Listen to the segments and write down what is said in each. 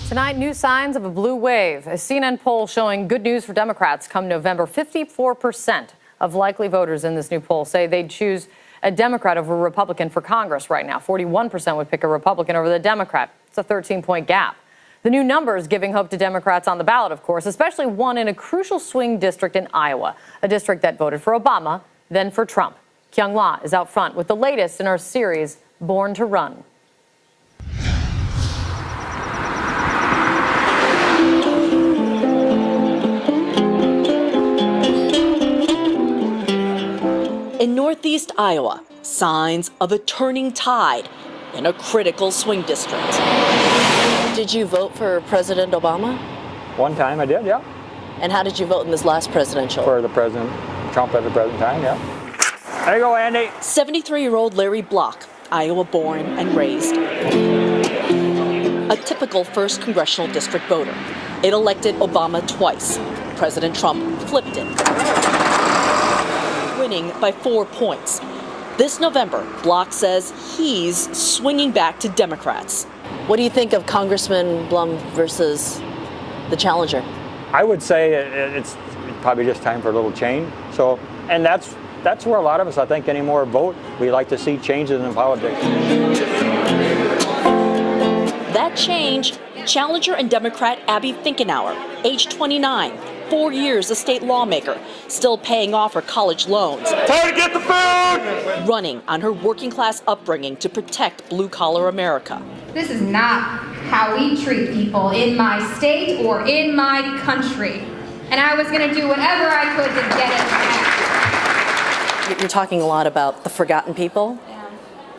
Tonight, new signs of a blue wave. A CNN poll showing good news for Democrats come November. 54% of likely voters in this new poll say they'd choose a Democrat over a Republican for Congress right now. 41% would pick a Republican over the Democrat. It's a 13-point gap. The new numbers giving hope to Democrats on the ballot, of course, especially one in a crucial swing district in Iowa, a district that voted for Obama, then for Trump. Kyung La is out front with the latest in our series, Born to Run. In northeast Iowa, signs of a turning tide in a critical swing district. Did you vote for President Obama? One time I did, yeah. And how did you vote in this last presidential? For the president, Trump at the present time, yeah. There you go, Andy. 73-year-old Larry Block, Iowa born and raised. A typical 1st Congressional District voter. It elected Obama twice. President Trump flipped it, winning by 4 points. This November, Block says he's swinging back to Democrats. What do you think of Congressman Blum versus the challenger? I would say it's probably just time for a little change. So, and that's where a lot of us, I think, anymore vote. We like to see changes in politics. That change, challenger and Democrat Abby Finkenauer, age 29, 4 years a state lawmaker, still paying off her college loans. Time to get the food! Running on her working class upbringing to protect blue collar America. This is not how we treat people in my state or in my country. And I was going to do whatever I could to get it back. You're talking a lot about the forgotten people. Yeah.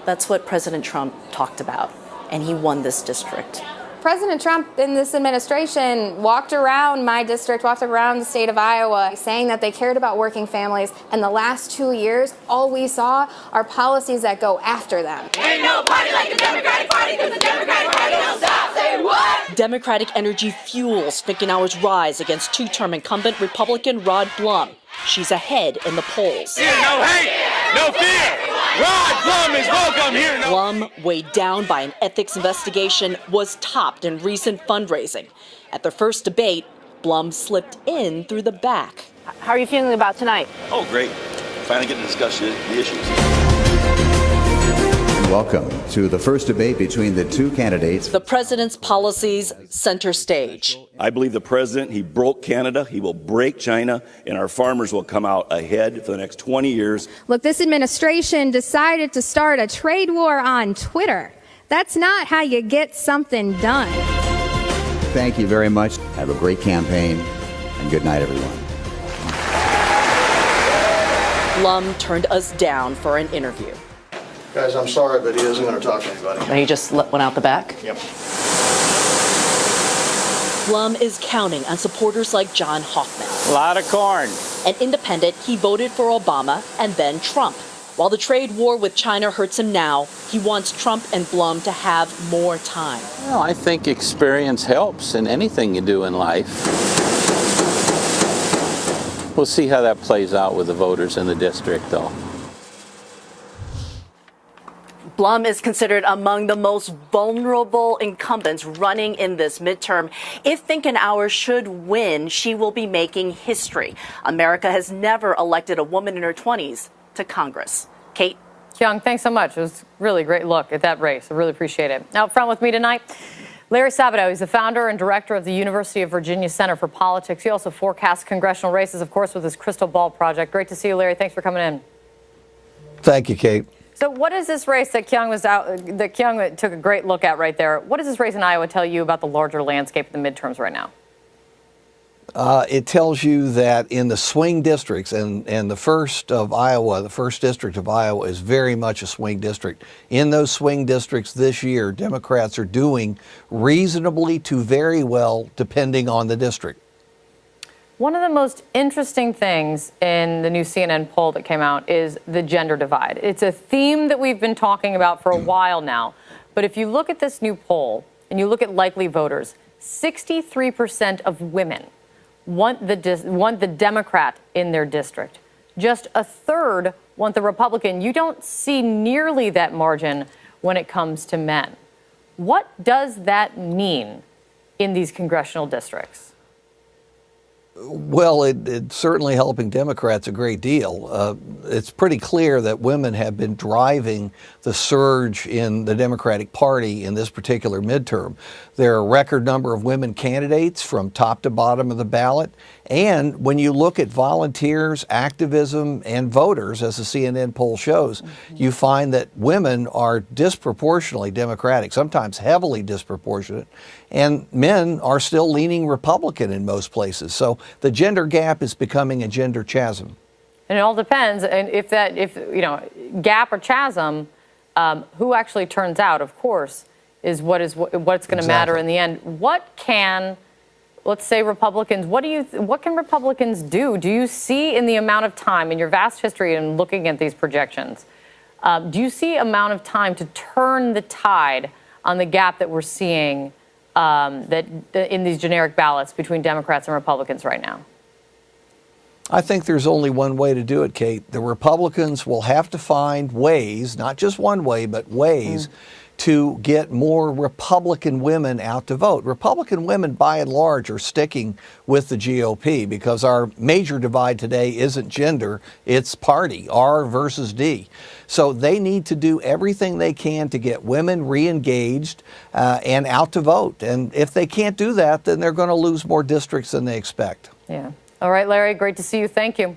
That's what President Trump talked about, and he won this district. President Trump in this administration walked around my district, walked around the state of Iowa, saying that they cared about working families. And the last 2 years, all we saw are policies that go after them. Ain't no party like the Democratic Party, because the Democratic Party don't stop. Say what? Democratic energy fuels Finkenauer's rise against two-term incumbent Republican Rod Blum. She's ahead in the polls. Here, no hate, no fear. Rod Blum is welcome here. Blum, weighed down by an ethics investigation, was topped in recent fundraising. At their first debate, Blum slipped in through the back. How are you feeling about tonight? Oh, great. Finally getting to discuss the issues. Welcome to the first debate between the two candidates. The president's policies center stage. I believe the president, he broke Canada, he will break China, and our farmers will come out ahead for the next 20 years. Look, this administration decided to start a trade war on Twitter. That's not how you get something done. Thank you very much. Have a great campaign, and good night, everyone. Blum turned us down for an interview. Guys, I'm sorry, but he isn't going to talk to anybody. And he just went out the back? Yep. Blum is counting on supporters like John Hoffman. A lot of corn. An independent, he voted for Obama and then Trump. While the trade war with China hurts him now, he wants Trump and Blum to have more time. Well, I think experience helps in anything you do in life. We'll see how that plays out with the voters in the district, though. Blum is considered among the most vulnerable incumbents running in this midterm. If Finkenauer should win, she will be making history. America has never elected a woman in her 20s to Congress. Kate? Kyung, thanks so much. It was a really great look at that race. I really appreciate it. Now, up front with me tonight, Larry Sabato. He's the founder and director of the University of Virginia Center for Politics. He also forecasts congressional races, of course, with his Crystal Ball project. Great to see you, Larry. Thanks for coming in. Thank you, Kate. So what is this race that Kyung took a great look at right there? What does this race in Iowa tell you about the larger landscape of the midterms right now? It tells you that in the swing districts, and the first of Iowa, the first district of Iowa is very much a swing district. In those swing districts this year, Democrats are doing reasonably to very well, depending on the district. One of the most interesting things in the new CNN poll that came out is the gender divide. It's a theme that we've been talking about for a while now. But if you look at this new poll and you look at likely voters, 63% of women want the Democrat in their district. Just a third want the Republican. You don't see nearly that margin when it comes to men. What does that mean in these congressional districts? Well, it's certainly helping Democrats a great deal. It's pretty clear that women have been driving the surge in the Democratic Party in this particular midterm. There are a record number of women candidates from top to bottom of the ballot. And when you look at volunteers, activism, and voters, as the CNN poll shows, you find that women are disproportionately Democratic, sometimes heavily disproportionate, and men are still leaning Republican in most places. So the gender gap is becoming a gender chasm. And it all depends, and if gap or chasm, who actually turns out, of course, is what's going to matter in the end. What can, let's say, Republicans? What can Republicans do? Do you see in the amount of time in your vast history and looking at these projections? Do you see amount of time to turn the tide on the gap that we're seeing in these generic ballots between Democrats and Republicans right now? I think there's only one way to do it, Kate. The Republicans will have to find ways, not just one way, but ways to get more Republican women out to vote. Republican women, by and large, are sticking with the GOP because our major divide today isn't gender, it's party, R versus D. So they need to do everything they can to get women re-engaged and out to vote. And if they can't do that, then they're going to lose more districts than they expect. Yeah. All right, Larry, great to see you. Thank you.